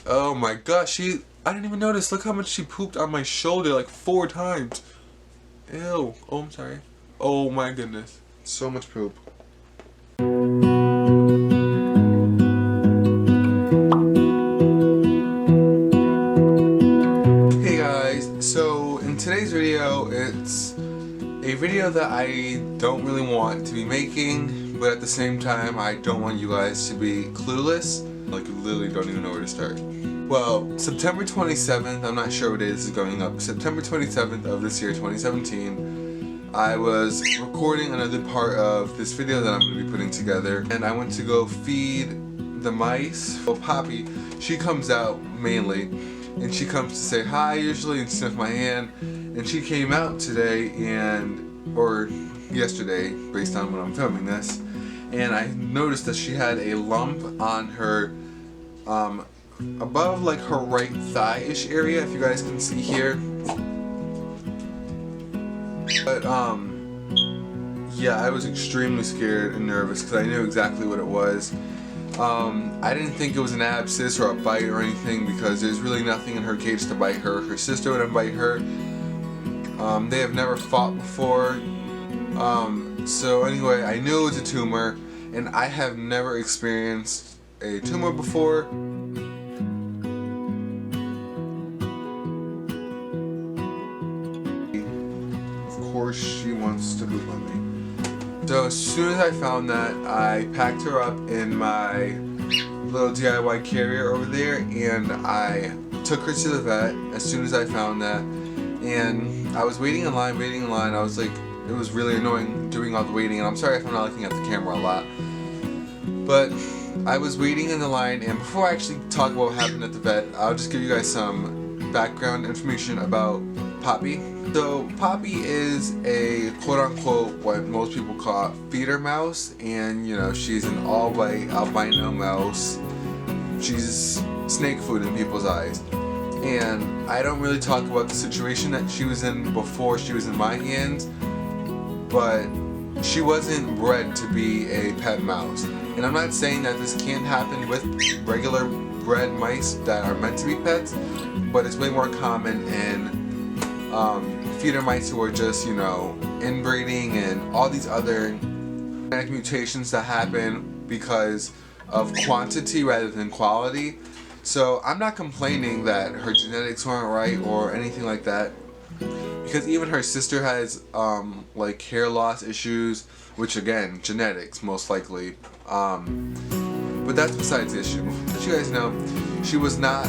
Oh my gosh, I didn't even notice. Look how much she pooped on my shoulder, like 4 times. Ew. Oh, I'm sorry. Oh my goodness. So much poop. Hey guys, so in today's video, it's a video that I don't really want to be making, but at the same time, I don't want you guys to be clueless. Like, you literally don't even know where to start. Well, September 27th, I'm not sure what day this is going up, September 27th of this year, 2017, I was recording another part of this video that I'm going to be putting together, and I went to go feed the mice. Well, Poppy, she comes out mainly, and she comes to say hi usually and sniff my hand, and she came out today or yesterday, based on when I'm filming this, and I noticed that she had a lump on her above like her right thigh-ish area, if you guys can see here. But yeah, I was extremely scared and nervous because I knew exactly what it was. I didn't think it was an abscess or a bite or anything because there's really nothing in her cage to bite her. Her sister wouldn't bite her. They have never fought before. So anyway, I knew it was a tumor, and I have never experienced a tumor before. Of course, she wants to poop on me. So as soon as I found that, I packed her up in my little DIY carrier over there, and I took her to the vet as soon as I found that. And I was waiting in line. I was like, it was really annoying doing all the waiting, and I'm sorry if I'm not looking at the camera a lot. But I was waiting in the line, and before I actually talk about what happened at the vet, I'll just give you guys some background information about Poppy. So Poppy is a quote-unquote what most people call feeder mouse, and you know, she's an all-white albino mouse. She's snake food in people's eyes. And I don't really talk about the situation that she was in before she was in my hands, but she wasn't bred to be a pet mouse. And I'm not saying that this can't happen with regular bred mice that are meant to be pets, but it's way more common in feeder mice who are just, you know, inbreeding and all these other genetic mutations that happen because of quantity rather than quality. So I'm not complaining that her genetics weren't right or anything like that, because even her sister has like hair loss issues, which again, genetics most likely. But that's besides the issue. As you guys know, she was not,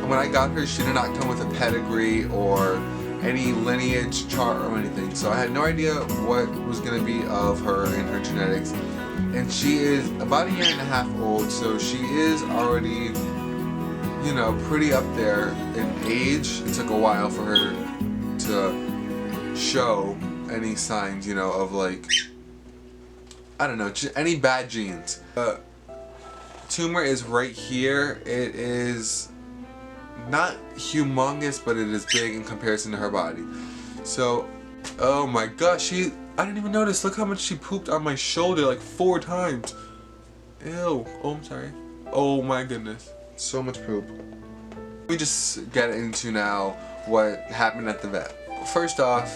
when I got her, she did not come with a pedigree or any lineage chart or anything. So I had no idea what was going to be of her and her genetics. And she is about 1.5 years old, so she is already, you know, pretty up there in age. It took a while for her to show any signs, you know, of like, I don't know, any bad genes. Tumor is right here. It is not humongous, but it is big in comparison to her body. So, oh my gosh, I didn't even notice. Look how much she pooped on my shoulder, like 4 times. Ew. Oh, I'm sorry. Oh my goodness. So much poop. Let me just get into now what happened at the vet. First off,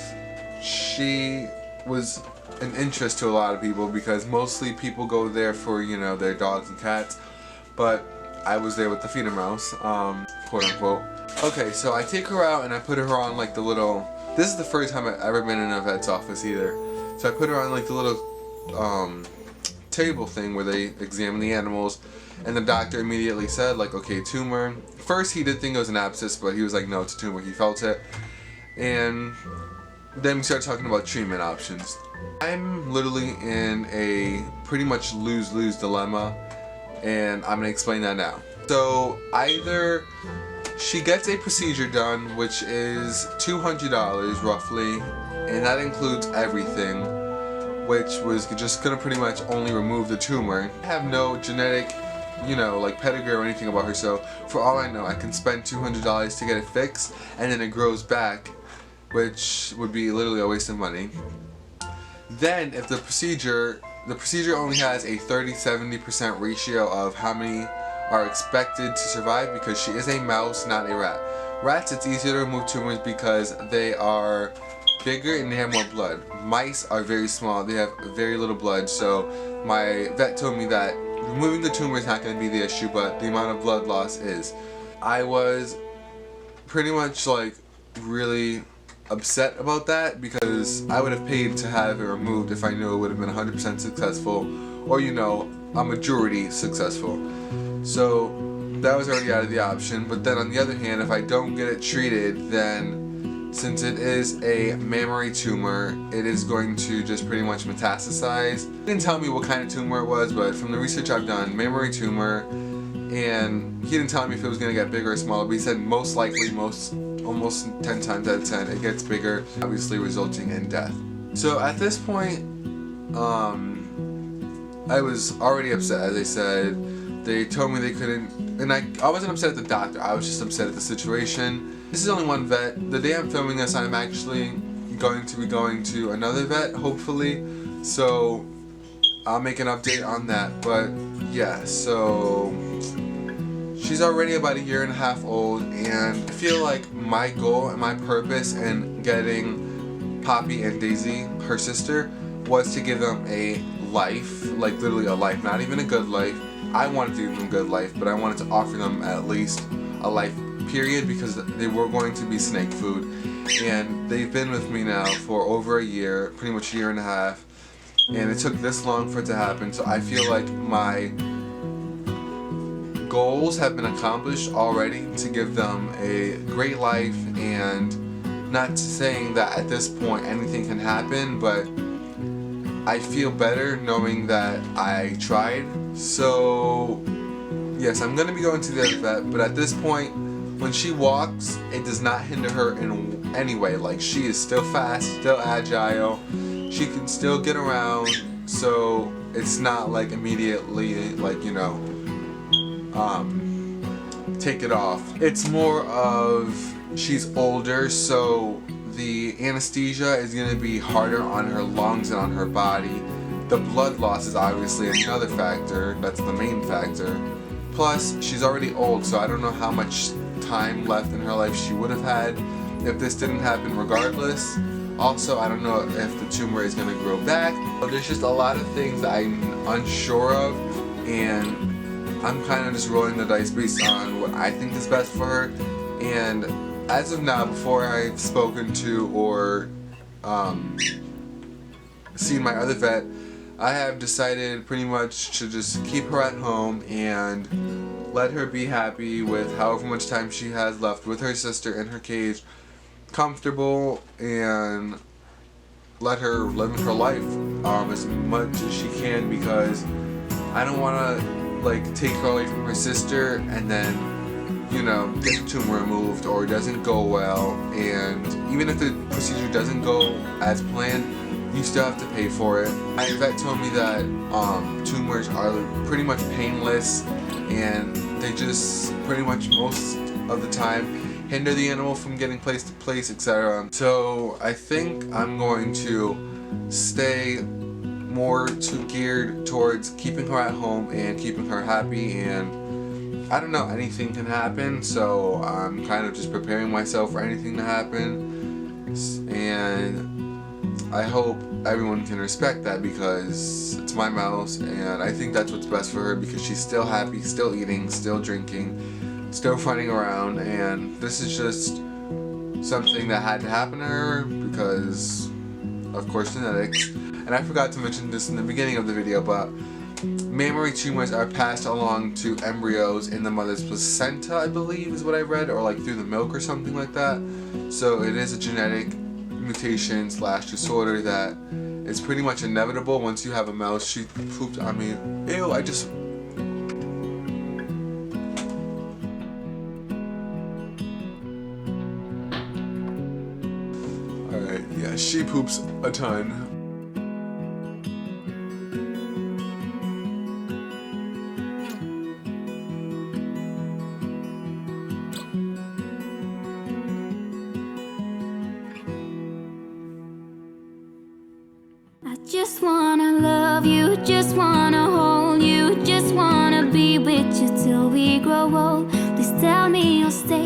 she was an interest to a lot of people because mostly people go there for, you know, their dogs and cats, but I was there with the feeder mouse, quote unquote. Okay, so I take her out and I put her on like the little, this is the first time I've ever been in a vet's office either. So I put her on like the little table thing where they examine the animals, and the doctor immediately said like, okay, tumor. First he did think it was an abscess, but he was like, no, it's a tumor. He felt it. And then we started talking about treatment options. I'm literally in a pretty much lose-lose dilemma, and I'm gonna explain that now. So either she gets a procedure done, which is $200 roughly, and that includes everything, which was just gonna pretty much only remove the tumor. I have no genetic, you know, like pedigree or anything about her, so for all I know, I can spend $200 to get it fixed, and then it grows back, which would be literally a waste of money. Then, if the procedure only has a 30-70% ratio of how many are expected to survive because she is a mouse, not a rat. Rats, it's easier to remove tumors because they are bigger and they have more blood. Mice are very small, they have very little blood, so my vet told me that removing the tumor is not going to be the issue, but the amount of blood loss is. I was pretty much like really upset about that because I would have paid to have it removed if I knew it would have been 100% successful, or you know, a majority successful. So that was already out of the option. But then on the other hand, if I don't get it treated, then since it is a mammary tumor, it is going to just pretty much metastasize. He didn't tell me what kind of tumor it was, but from the research I've done, mammary tumor, and he didn't tell me if it was going to get bigger or smaller, but he said most likely, almost 10 times out of 10, it gets bigger, obviously resulting in death. So at this point, I was already upset, as I said. They told me they couldn't, and I wasn't upset at the doctor, I was just upset at the situation. This is only one vet. The day I'm filming this, I'm actually going to be going to another vet, hopefully, so I'll make an update on that. But yeah, so she's already about 1.5 years old, and I feel like my goal and my purpose in getting Poppy and Daisy, her sister, was to give them a life, like literally a life, not even a good life. I wanted to give them a good life, but I wanted to offer them at least a life period because they were going to be snake food. And they've been with me now for over 1 year, pretty much 1.5 years, and it took this long for it to happen. So I feel like my goals have been accomplished already to give them a great life, and not saying that at this point anything can happen, but I feel better knowing that I tried. So yes, I'm going to be going to the other vet, but at this point, when she walks, it does not hinder her in any way. Like, she is still fast, still agile, she can still get around, so it's not like immediately like, you know, take it off. It's more of she's older, so the anesthesia is going to be harder on her lungs and on her body. The blood loss is obviously another factor. That's the main factor. Plus, she's already old, so I don't know how much time left in her life she would have had if this didn't happen regardless. Also, I don't know if the tumor is going to grow back. But there's just a lot of things I'm unsure of, and I'm kind of just rolling the dice based on what I think is best for her. And as of now, before I've spoken to or seen my other vet, I have decided pretty much to just keep her at home and let her be happy with however much time she has left with her sister in her cage, comfortable, and let her live her life as much as she can, because I don't want to like take her away from her sister and then, you know, get the tumor removed or it doesn't go well, and even if the procedure doesn't go as planned, you still have to pay for it. My vet told me that tumors are pretty much painless, and they just pretty much most of the time hinder the animal from getting place to place, etc. So I think I'm going to stay more geared towards keeping her at home and keeping her happy, and I don't know, anything can happen, so I'm kind of just preparing myself for anything to happen, and I hope everyone can respect that because it's my mouse, and I think that's what's best for her because she's still happy, still eating, still drinking, still running around, and this is just something that had to happen to her because, of course, genetics. And I forgot to mention this in the beginning of the video, but mammary tumors are passed along to embryos in the mother's placenta, I believe is what I read, or like through the milk or something like that. So it is a genetic mutation / disorder that is pretty much inevitable once you have a mouse. She pooped on me. Ew, I just... Alright, yeah, she poops a ton. Just wanna love you, just wanna hold you, just wanna be with you till we me, you'll stay